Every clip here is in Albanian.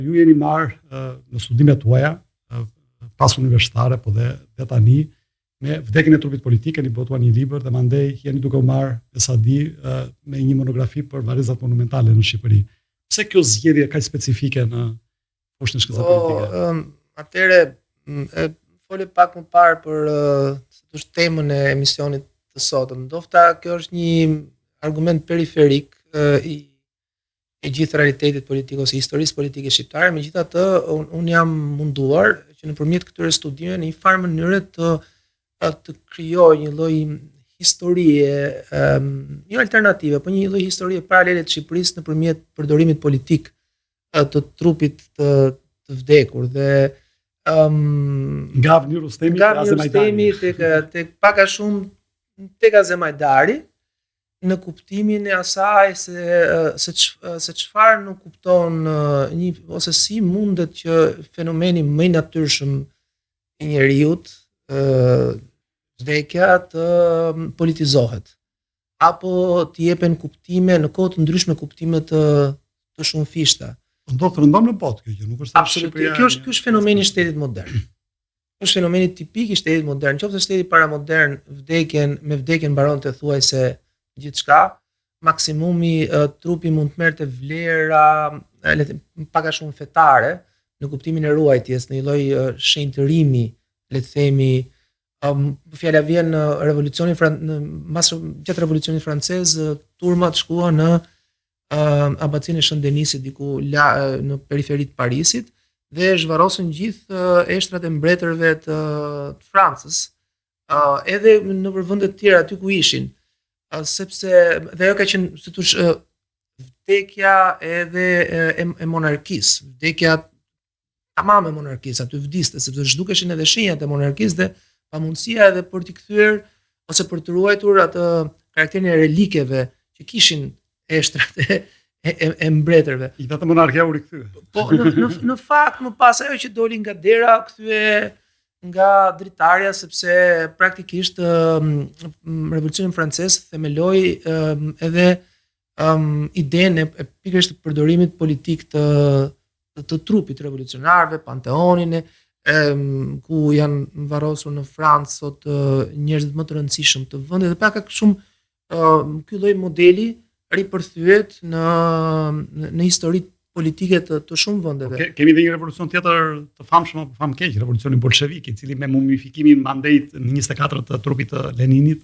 Ju jeni marrë në studimet tuaja pas universitare, po dhe tani me vdekjen e trupit politik, keni botuar një libër dhe mandej jeni duke u marrë sa di me një monografi për varrezat monumentale në Shqipëri. Pse kjo zgjedhje kaq specifike në poshtë në shkencë politike? Atëre fole pak më parë për temën e emisionit të sotëm. Ndofta kjo është një argument periferik i gjithë realitetit politik ose historisë politike shqiptare. Megjithatë, unë jam munduar që nëpërmjet këtyre studimeve në një farë mënyre të krijoj një lloj historie, jo alternative, por një lloj historie paralele të Shqipërisë nëpërmjet përdorimit politik të trupit të vdekur dhe nga Avni Rustemi tek pak a shumë tek Azemajdari, në kuptimin e asaj se çfarë nuk kupton ose si mundet që fenomeni më i natyrshëm i njerëzit, vdekja, të politizohet apo të jepen kuptime në kohë të ndryshme, kuptime të shumëfishta. Ndodh rëndom në botë kjo gjë, nuk është Absolutisht. Kjo është fenomeni i shtetit modern. Kjo është fenomeni tipik i shtetit modern. Nëse shteti paramodern me vdekjen mbaronte thuajse gjithçka, maksimumi trupi mund të merrte vlera pak a shumë fetare në kuptimin e ruajtjes, në një lloj shenjtërimi, le të themi, fjala vjen në gjatë revolucionit francez, turmat shkuan në abacinë e Shëndenisit diku në periferitë të Parisit dhe zhvarrosën gjithë eshtrat e mbretërve të Francës, edhe në vende të tjera aty ku ishin. Sepse dhe ajo ka qenë si thosh vdekja edhe e monarkisë, vdekja tamam e monarkisë, aty vdiste sepse zhdukeshin edhe shenjat e monarkisë dhe pamundësia edhe për t'i kthyer ose për të ruajtur atë karakterin e relikeve që kishin eshtrat e mbretërve. I thatë monarkia u rikthye. Po në fakt më pas ajo që doli nga dera kthye nga dritarja, sepse praktikisht revolucioni francez themeloi edhe idenë e pikërisht të përdorimit politik të trupit revolucionarëve, Panteonin, ku janë varrosur në Francë sot njerëzit më të rëndësishëm të vendit dhe pak a shumë ky lloj modeli ripërthyet në historitë politike të shumë vendeve. Kemi dhe një revolucion tjetër të famshëm apo famkeq, revolucioni bolshevik, i cili me mumifikimin mandejt në 24 të trupit të Leninit.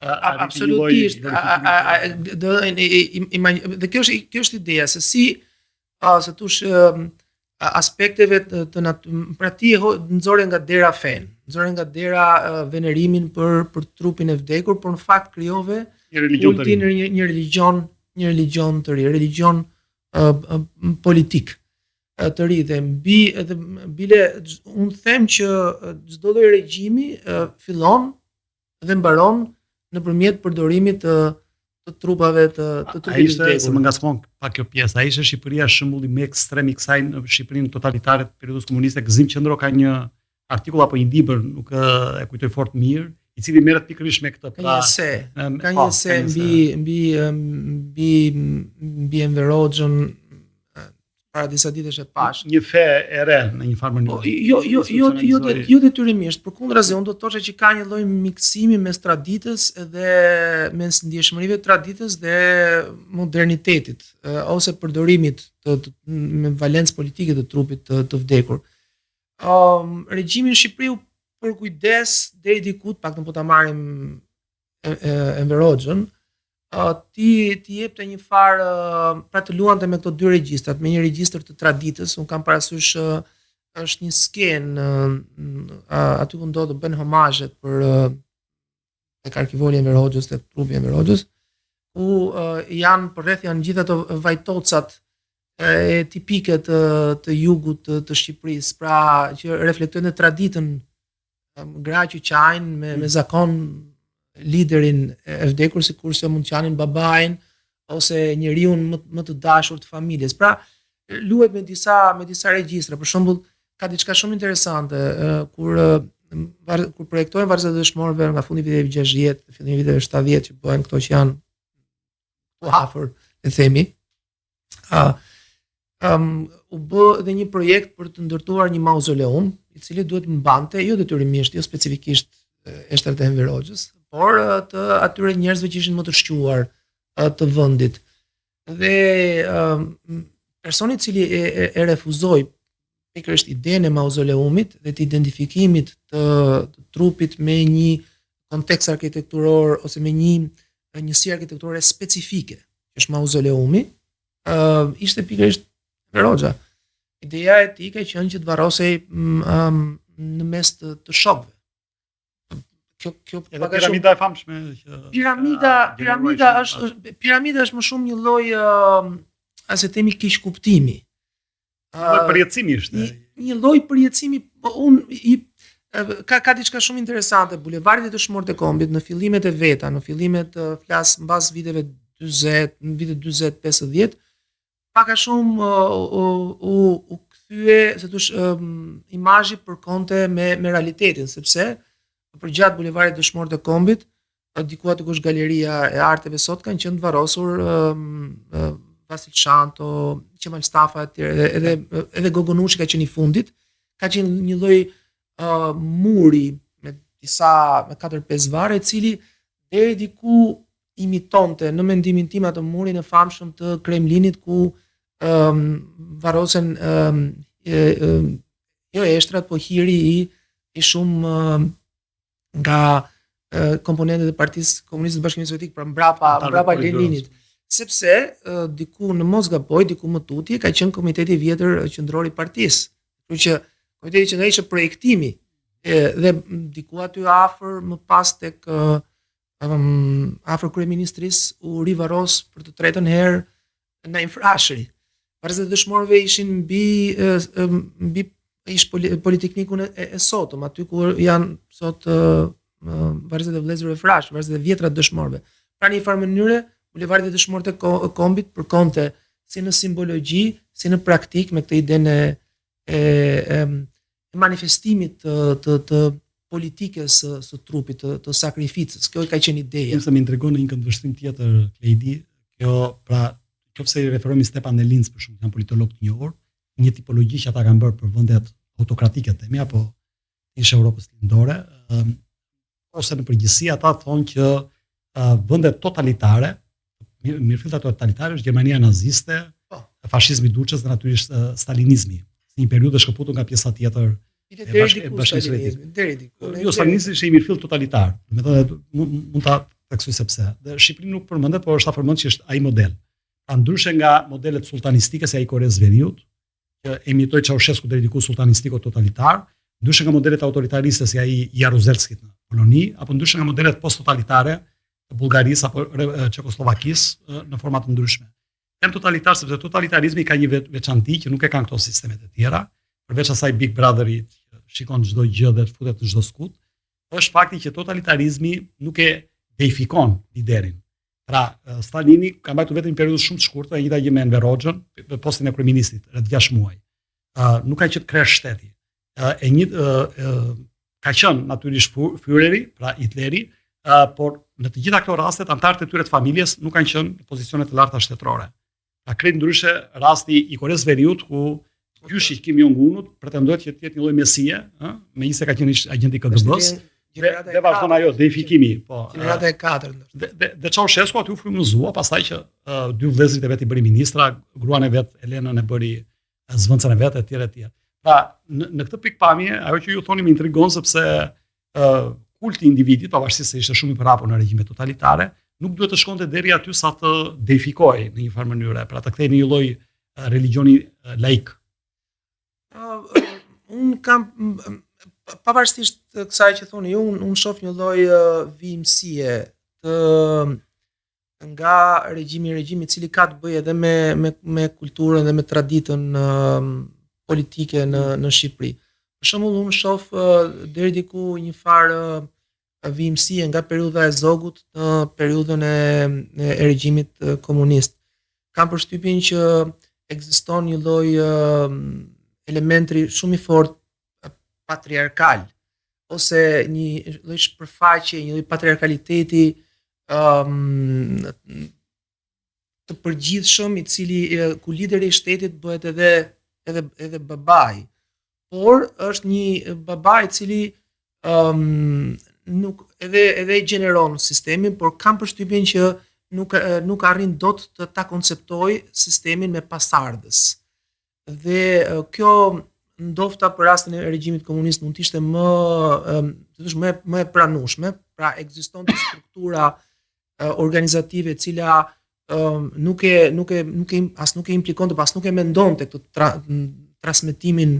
Absolutisht. Dhe kjo është ideja se si se thosh aspekteve pra ti nxore nga dera fen, nxore nga dera venerimin për trupin e vdekur, por në fakt krijove një religjon të ri, religjon politik të ri dhe bile unë them që çdo lloj regjimi fillon dhe mbaron nëpërmjet përdorimit të trupave të trupit të vdekur. Ai ishte, se më ngasmon pak kjo pjesë, ai ishte Shqipëria shembulli më ekstrem i kësaj në Shqipërinë totalitare të periudhës komuniste. Gëzim Qendro ka një artikull apo një libër, nuk e kujtoj fort mirë, i cili merret pikërisht me këtë. Ka një se mbi Enver Hoxhën para disa ditësh e pash. Një fe e re në një farë mënyrë. Jo detyrimisht, përkundrazi, unë do të thosha që ka një lloj miksimi mes traditës dhe mes ndjeshmërive të traditës dhe modernitetit, ose përdorimit me valencë politike të trupit të vdekur. Regjimi në Shqipëri u përkujdes deri diku, pak në po ta marrim Enver Hoxhën, ti jepte një farë, pra të luante me këto dy regjistrat, me një regjistër të traditës. Unë kam parasysh është një skenë aty ku ndodh bën homazhet për tek arkivoli Enver Hoxhës, tek trupi Enver Hoxhës, ku janë përreth janë gjithë ato vajtocat e tipike të jugut të Shqipërisë, pra që reflektojnë traditën, gra që qajnë me zakon liderin e vdekur, sikurse mund të qanin babain ose njeriu më të dashur të familjes. Pra luhet me disa regjistra. Për shembull, ka diçka shumë interesante kur projektojnë varrezat e dëshmorëve nga fundi viteve 60, fillimi viteve 70 që bëhen këto që janë ku afër, le të themi. u bë edhe një projekt për të ndërtuar një mauzoleum, i cili duhet mbante jo detyrimisht, jo specifikisht eshtrat e Enver Hoxhës, por të atyre njerëzve që ishin më të shquar të vendit. Dhe personi i cili e refuzoi pikërisht idenë e mauzoleumit dhe të identifikimit të trupit me një kontekst arkitekturor ose me një njësi arkitekturore specifike, që është mauzoleumi, ishte pikërisht Enver Hoxha. Ideja e tij ka qenë që të varrosej në mes të shokëve. Kjo edhe piramida e famshme që piramida është më shumë një lloj asë themi keq kuptimi. Lloj përjetësimi është. Një lloj përjetësimi, ka diçka shumë interesante. Bulevardi i Dëshmorët e Kombit në fillimet e veta, në fillimet flas mbas viteve 40, në vitet 40-50, pak a shumë u kthye, se thosh, imazhi përkonte me realitetin, sepse përgjatë bulevardit Dëshmorët e Kombit, diku aty kush galeria e arteve sot kanë qenë të varrosur Vasil Shanto, Qemal Stafa edhe Gogonushi ka qenë i fundit, ka qenë një lloj muri me 4-5 varre, i cili deri diku imitonte në mendimin tim atë murin e famshëm të Kremlinit ku varrosen jo eshtrat, po hiri i shumë nga komponentët e Partisë Komuniste të Bashkimit Sovjetik, pra mbrapa Leninit. Sepse diku në mos gaboj, diku më tutje, ka qenë komiteti i vjetër qendror i partisë. Kështu që komiteti qendror ishte projektimi dhe diku aty afër më pas tek afër kryeministrisë u rivarros për të tretën herë Naim Frashëri. Varësit e dëshmorëve ishin mbi Politeknikun e sotëm, aty ku janë sot varësit e vëllezërve Frash, varësit e vjetra të dëshmorëve. Pra në një farë mënyrë, bulevardi i Dëshmorët e Kombit përkonte si në simbologji, si në praktik me këtë idenë e manifestimit të politikës së trupit, të sakrificës. Kjo ka qenë ideja. Nëse më intrigon në një këndvështrim tjetër, Kleidi, nëse i referohemi Stepan Nelinc për shkak, janë politolog të njohur, një tipologji që ata kanë bërë për vendet autokratike themi apo ishte Europës lindore, ose në përgjithësi ata thonë që vendet totalitare, mirëfillta totalitare është Gjermania naziste, fashizmi i Duçës dhe natyrisht stalinizmi. Një periudhë shkëputur nga pjesa tjetër e Bashkimit Sovjetik. Jo, stalinizmi ishte një mirëfill totalitar. Domethënë mund ta theksoj sepse dhe Shqipërinë nuk përmendet, por është ta përmend që është ai model. Pra ndryshe nga modelet sultanistike si ai Koreas Veriut, që imitoi Ceaușescu deri diku sultanistiko totalitar, ndryshe nga modelet autoritariste si ai Jaruzelskit në Poloni, apo ndryshe nga modelet post-totalitare të Bullgarisë apo Çekoslovakisë në forma të ndryshme. Jam totalitar sepse totalitarizmi ka një veçanti që nuk e kanë këto sistemet e tjera, përveç asaj Big Brotherit që shikon çdo gjë dhe futet në çdo skut, është fakti që totalitarizmi nuk e deifikon liderin. Pra, Stalini ka mbajtur vetëm një periudhë shumë të shkurtër, e njëjta gjë me Enver Hoxhën, postin e kryeministit, rreth 6 muaj. Nuk ka qenë kresh shteti. Ka qenë natyrisht Führeri, pra Hitleri, por në të gjitha këto raste anëtarët e tyre të familjes nuk kanë qenë në pozicione të larta shtetërore. Ka krejt ndryshe rasti i Koreas Veriut ku gjyshi Kim Jong-unut pretendohet që të jetë një lloj mesie, megjithëse ka qenë agent i KGB-s. Dhe vazhdon ajo deifikimi, po. Gjenerata e 4. Dhe Ceaușescu aty u frymëzua, pastaj që dy vëllezërit e vet i bëri ministra, gruan e vet Elenën e bëri zvendcën e vet etj etj. Pra, në këtë pikpamje, ajo që ju thoni më intrigon sepse kulti i individit, pavarësisht se ishte shumë i përhapur në regjime totalitare, nuk duhet të shkonte deri aty sa të deifikojë në një farë mënyrë, pra të kthehej në një lloj religioni laik. Un kam pavarësisht kësaj që thoni ju, unë shoh një lloj vijimësie nga regjimi i cili ka të bëjë edhe me kulturën dhe me traditën politike në Shqipëri. Për shembull, unë shoh deri diku një farë vijimësie nga periudha e Zogut në periudhën e regjimit komunist. Kam përshtypjen që ekziston një lloj elementi shumë i fortë patriarkal, ose një lloj shpërfaqje, një lloj patriarkaliteti të përgjithshëm i cili ku lideri i shtetit bëhet edhe babai. Por është një babai i cili nuk edhe i gjeneron sistemin, por kam përshtypjen që nuk arrin dot të ta konceptoj sistemin me pasardhës. Dhe kjo ndofta për rastin e regjimit komunist mund të ishte më e pranueshme, pra ekzistonte struktura organizative e cila nuk e implikonte, pas nuk e mendonte këtë transmetimin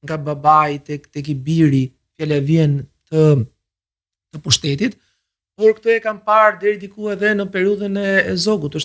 nga babai tek i biri, fjala vjen të pushtetit, por këtë e kam parë deri diku edhe në periudhën e Zogut.